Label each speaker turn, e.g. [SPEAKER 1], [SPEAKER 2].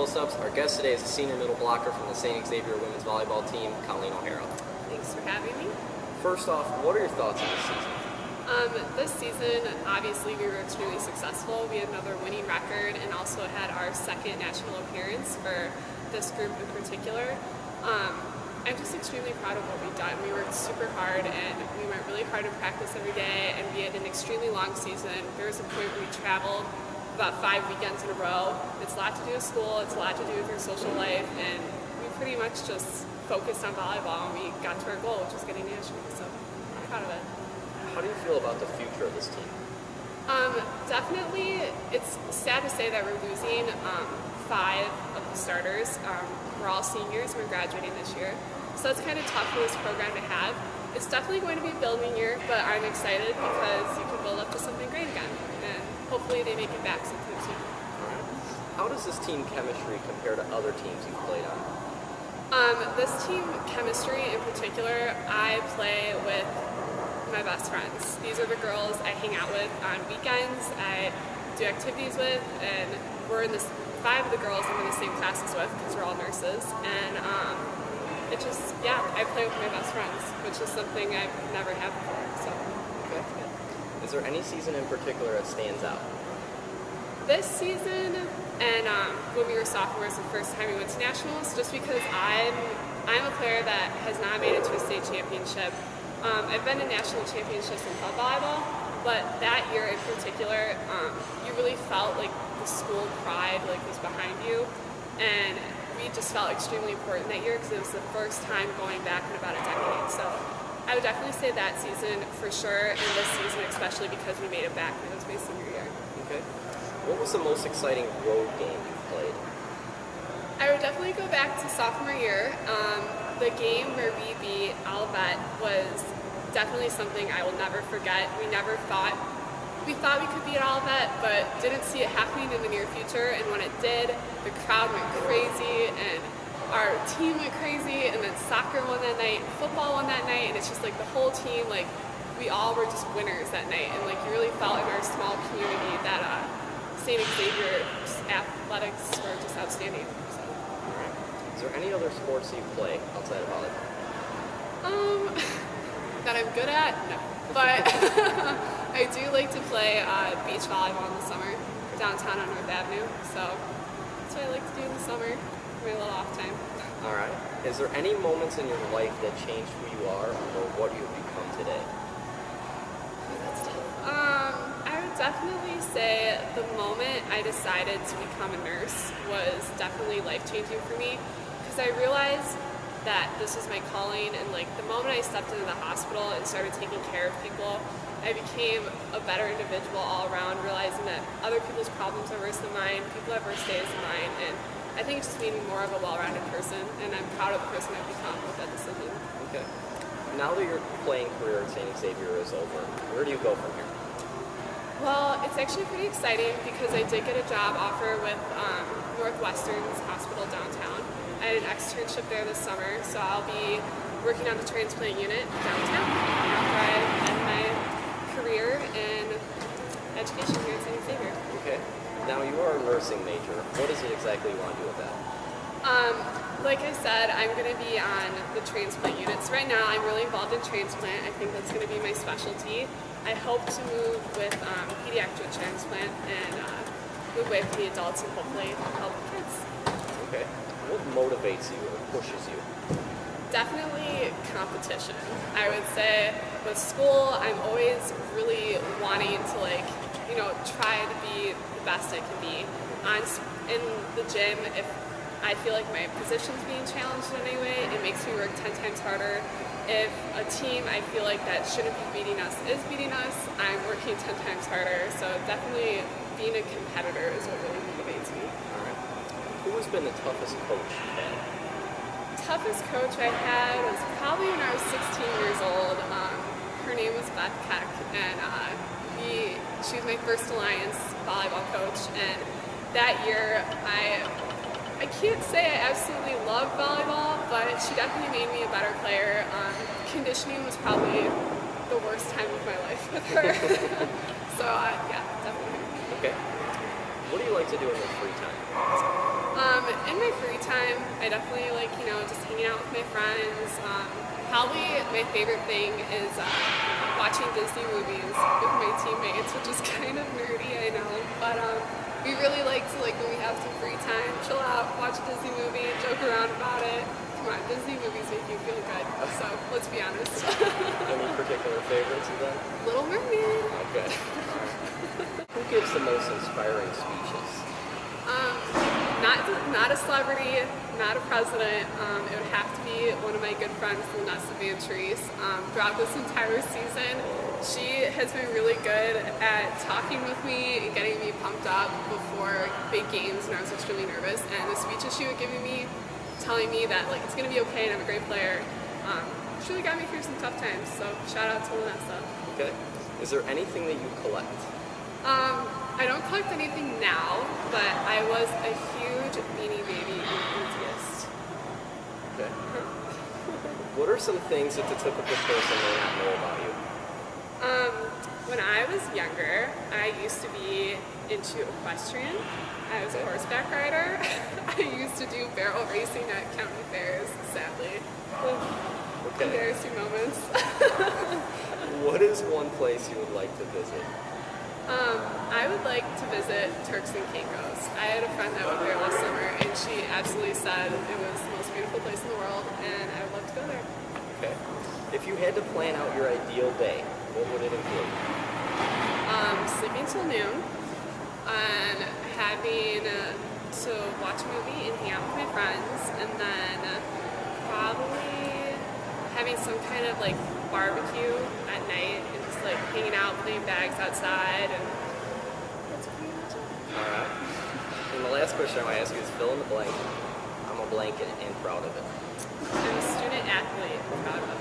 [SPEAKER 1] Close-Ups. Our guest today is a senior middle blocker from the Saint Xavier women's volleyball team, Colleen O'Hara.
[SPEAKER 2] Thanks for having me.
[SPEAKER 1] First off, what are your thoughts on this season?
[SPEAKER 2] This season, obviously, we were extremely successful. We had another winning record and also had our second national appearance for this group in particular. I'm just extremely proud of what we've done. We worked super hard and we went really hard in practice every day, and we had an extremely long season. There was a point where we traveled about 5 weekends in a row. It's a lot to do with school, it's a lot to do with your social life, and we pretty much just focused on volleyball and we got to our goal, which was getting national, so I'm proud of it.
[SPEAKER 1] How do you feel about the future of this team?
[SPEAKER 2] Definitely, it's sad to say that we're losing 5 of the starters. We're all seniors, we're graduating this year. So it's kind of tough for this program to have. It's definitely going to be a building year, but I'm excited because you can build up to something great again. And hopefully they make it back sometime soon.
[SPEAKER 1] How does this team chemistry compare to other teams you've played on?
[SPEAKER 2] This team chemistry in particular, I play with my best friends. These are the girls I hang out with on weekends, I do activities with, and we're in this 5 of the girls I'm in the same classes with because we're all nurses, and it just, yeah, I play with my best friends, which is something I've never had before, so.
[SPEAKER 1] Okay. Is there any season in particular that stands out?
[SPEAKER 2] This season, and when we were sophomores, the first time we went to nationals, just because I'm a player that has not made it to a state championship. I've been to national championships in club volleyball, but that year in particular, you really felt like the school pride was behind you, and we just felt extremely important that year because it was the first time going back in about a decade. So I would definitely say that season for sure, and this season especially because we made it back and it was my senior year.
[SPEAKER 1] Okay. What was the most exciting road game you played?
[SPEAKER 2] I would definitely go back to sophomore year. The game where we beat Olivet was definitely something I will never forget. We thought we could beat Olivet, but didn't see it happening in the near future. And when it did, the crowd went crazy, and our team went crazy. And then soccer won that night, football won that night, and it's just like the whole team, we all were just winners that night. And you really felt in our small community that Saint Xavier athletics were just outstanding. So.
[SPEAKER 1] Is there any other sports you play outside of volleyball?
[SPEAKER 2] That I'm good at? No. But I do like to play beach volleyball in the summer downtown on North Avenue. So that's what I like to do in the summer, my little off time.
[SPEAKER 1] All right. Is there any moments in your life that changed who you are or what you've become today?
[SPEAKER 2] That's tough. I would definitely say the moment I decided to become a nurse was definitely life-changing for me, because I realized that this was my calling, and the moment I stepped into the hospital and started taking care of people, I became a better individual all around, realizing that other people's problems are worse than mine, people have worse days than mine, and I think it just made me more of a well-rounded person, and I'm proud of the person I've become with that decision.
[SPEAKER 1] Okay. Now that your playing career at Saint Xavier is over, where do you go from here?
[SPEAKER 2] Well, it's actually pretty exciting because I did get a job offer with Northwestern's hospital downtown. I had an externship there this summer, so I'll be working on the transplant unit downtown after I end my career in education here at Saint Xavier.
[SPEAKER 1] Okay. Now you are a nursing major. What is it exactly you want to do with that?
[SPEAKER 2] Like I said, I'm going to be on the transplant units. Right now, I'm really involved in transplant. I think that's going to be my specialty. I hope to move with pediatric transplant and move away from the adults and hopefully help the kids.
[SPEAKER 1] Okay. What motivates you or pushes you?
[SPEAKER 2] Definitely competition. I would say with school, I'm always really wanting to try to be the best I can be. In the gym, if I feel like my position's being challenged in any way, it makes me work 10 times harder. If a team I feel like that shouldn't be beating us is beating us, I'm working 10 times harder. So definitely being a competitor is what really motivates me.
[SPEAKER 1] All right. Who has been the toughest coach you've had?
[SPEAKER 2] Toughest coach I had was probably when I was 16 years old. Her name was Beth Keck, and she was my first Alliance volleyball coach. And that year, I can't say I absolutely loved volleyball, but she definitely made me a better player. Conditioning was probably the worst time of my life with her. So yeah, definitely.
[SPEAKER 1] Okay. What do you like to do in your free time?
[SPEAKER 2] in my free time, I definitely like, just hanging out with my friends. Probably my favorite thing is watching Disney movies with my teammates, which is kind of nerdy, I know. But we really like to, when we have some free time, chill out, watch a Disney movie, joke around about it. Come on, Disney movies make you feel good, so let's be honest.
[SPEAKER 1] Any particular favorites of them?
[SPEAKER 2] Little Mermaid.
[SPEAKER 1] Okay. Who gives the most inspiring speeches?
[SPEAKER 2] Not a celebrity, not a president. It would have to be one of my good friends, Vanessa Vantrese. Throughout this entire season, she has been really good at talking with me and getting me pumped up before big games when I was extremely nervous. And the speeches she would give me, telling me that it's going to be okay and I'm a great player, she really got me through some tough times. So shout out to Vanessa.
[SPEAKER 1] Okay. Is there anything that you collect?
[SPEAKER 2] I don't collect anything now, but I was a huge Beanie Baby enthusiast.
[SPEAKER 1] Okay. What are some things that the typical person may not know about you?
[SPEAKER 2] When I was younger, I used to be into equestrian. I was a horseback rider. I used to do barrel racing at county fairs, sadly.
[SPEAKER 1] Okay.
[SPEAKER 2] Embarrassing moments.
[SPEAKER 1] What is one place you would like to visit?
[SPEAKER 2] I would like to visit Turks and Caicos. I had a friend that went there last summer, and she absolutely said it was the most beautiful place in the world, and I would love to go there.
[SPEAKER 1] Okay. If you had to plan out your ideal day, what would it include?
[SPEAKER 2] Sleeping till noon, and having to watch a movie and hang out with my friends, and then probably having some kind of barbecue at night and just hanging out, playing bags outside, and that's pretty much it.
[SPEAKER 1] All right. And the last question I want to ask you is fill in the blank. I'm a blanket and proud of it.
[SPEAKER 2] I'm a student athlete, proud of it.